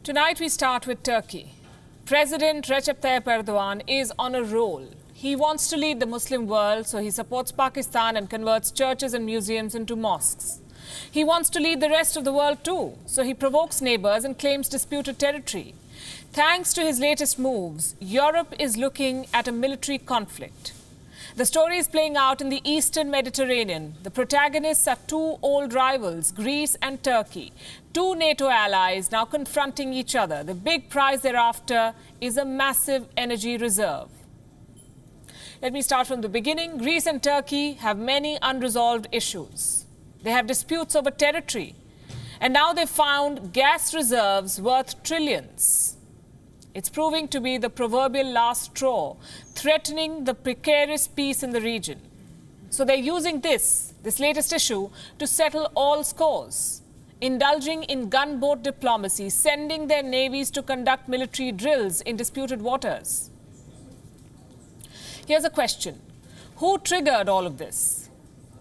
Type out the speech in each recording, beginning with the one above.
Tonight we start with Turkey. President Recep Tayyip Erdogan is on a roll. He wants to lead the Muslim world, so he supports Pakistan and converts churches and museums into mosques. He wants to lead the rest of the world too, so he provokes neighbours and claims disputed territory. Thanks to his latest moves, Europe is looking at a military conflict. The story is playing out in the eastern Mediterranean. The protagonists are two old rivals, Greece and Turkey. Two NATO allies now confronting each other. The big prize thereafter is a massive energy reserve. Let me start from the beginning. Greece and Turkey have many unresolved issues. They have disputes over territory. And now they've found gas reserves worth trillions. It's proving to be the proverbial last straw, threatening the precarious peace in the region. So they're using this latest issue to settle all scores, indulging in gunboat diplomacy, sending their navies to conduct military drills in disputed waters. Here's a question. Who triggered all of this?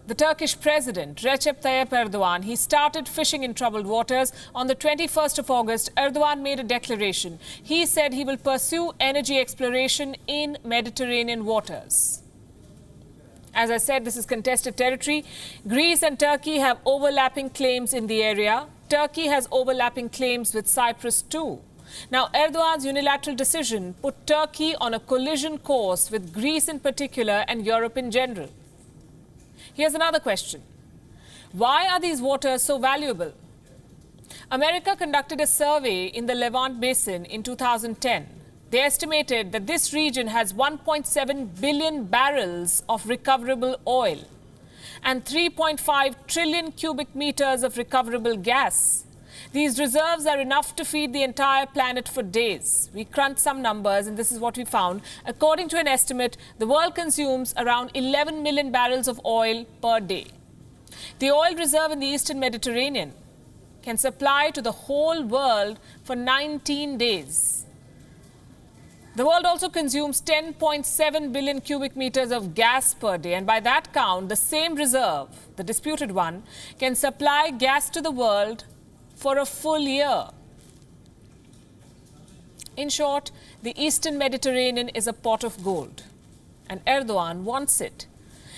The Turkish president, Recep Tayyip Erdogan, he started fishing in troubled waters. On the 21st of August, Erdogan made a declaration. He said he will pursue energy exploration in Mediterranean waters. As I said, this is contested territory. Greece and Turkey have overlapping claims in the area. Turkey has overlapping claims with Cyprus too. Now, Erdogan's unilateral decision put Turkey on a collision course with Greece in particular and Europe in general. Here's another question. Why are these waters so valuable? America conducted a survey in the Levant Basin in 2010. They estimated that this region has 1.7 billion barrels of recoverable oil and 3.5 trillion cubic meters of recoverable gas. These reserves are enough to feed the entire planet for days. We crunched some numbers and this is what we found. According to an estimate, the world consumes around 11 million barrels of oil per day. The oil reserve in the eastern Mediterranean can supply to the whole world for 19 days. The world also consumes 10.7 billion cubic meters of gas per day. And by that count, the same reserve, the disputed one, can supply gas to the world for a full year. In short, the eastern Mediterranean is a pot of gold, and Erdogan wants it.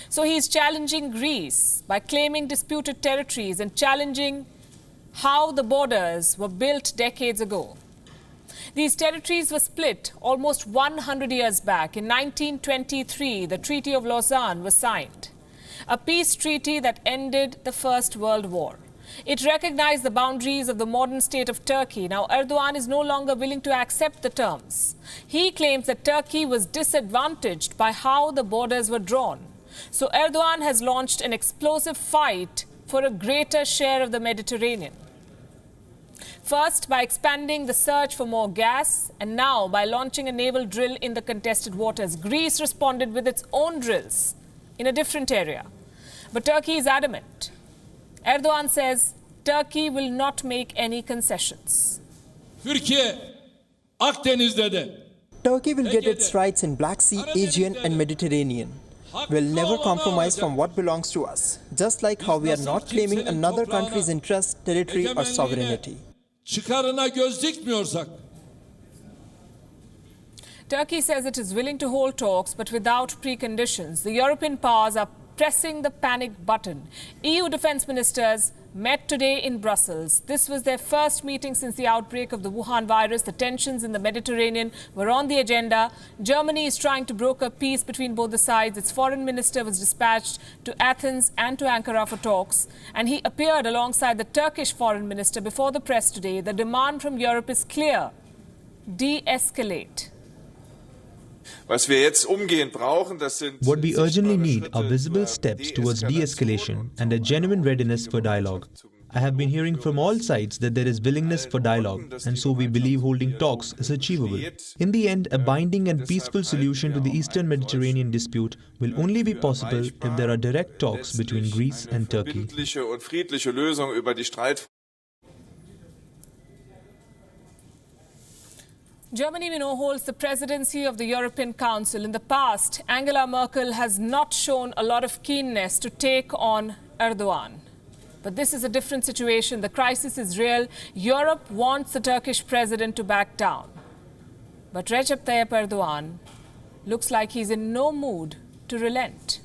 So he's challenging Greece by claiming disputed territories and challenging how the borders were built decades ago. These territories were split almost 100 years back. In 1923, the Treaty of Lausanne was signed, a peace treaty that ended the First World War. It recognized the boundaries of the modern state of Turkey. Now, Erdogan is no longer willing to accept the terms. He claims that Turkey was disadvantaged by how the borders were drawn. So Erdogan has launched an explosive fight for a greater share of the Mediterranean. First, by expanding the search for more gas, and now by launching a naval drill in the contested waters. Greece responded with its own drills in a different area. But Turkey is adamant. Erdogan says Turkey will not make any concessions. Turkey will get its rights in Black Sea, Aegean and Mediterranean. We'll never compromise from what belongs to us, just like how we are not claiming another country's interest, territory or sovereignty. Turkey says it is willing to hold talks, but without preconditions. The European powers are pressing the panic button. EU defense ministers met today in Brussels. This was their first meeting since the outbreak of the Wuhan virus. The tensions in the Mediterranean were on the agenda. Germany is trying to broker peace between both the sides. Its foreign minister was dispatched to Athens and to Ankara for talks, and he appeared alongside the Turkish foreign minister before the press today. The demand from Europe is clear: de-escalate. What we urgently need are visible steps towards de-escalation and a genuine readiness for dialogue. I have been hearing from all sides that there is willingness for dialogue, and so we believe holding talks is achievable. In the end, a binding and peaceful solution to the Eastern Mediterranean dispute will only be possible if there are direct talks between Greece and Turkey. Germany, we know, holds the presidency of the European Council. In the past, Angela Merkel has not shown a lot of keenness to take on Erdogan. But this is a different situation. The crisis is real. Europe wants the Turkish president to back down. But Recep Tayyip Erdogan looks like he's in no mood to relent.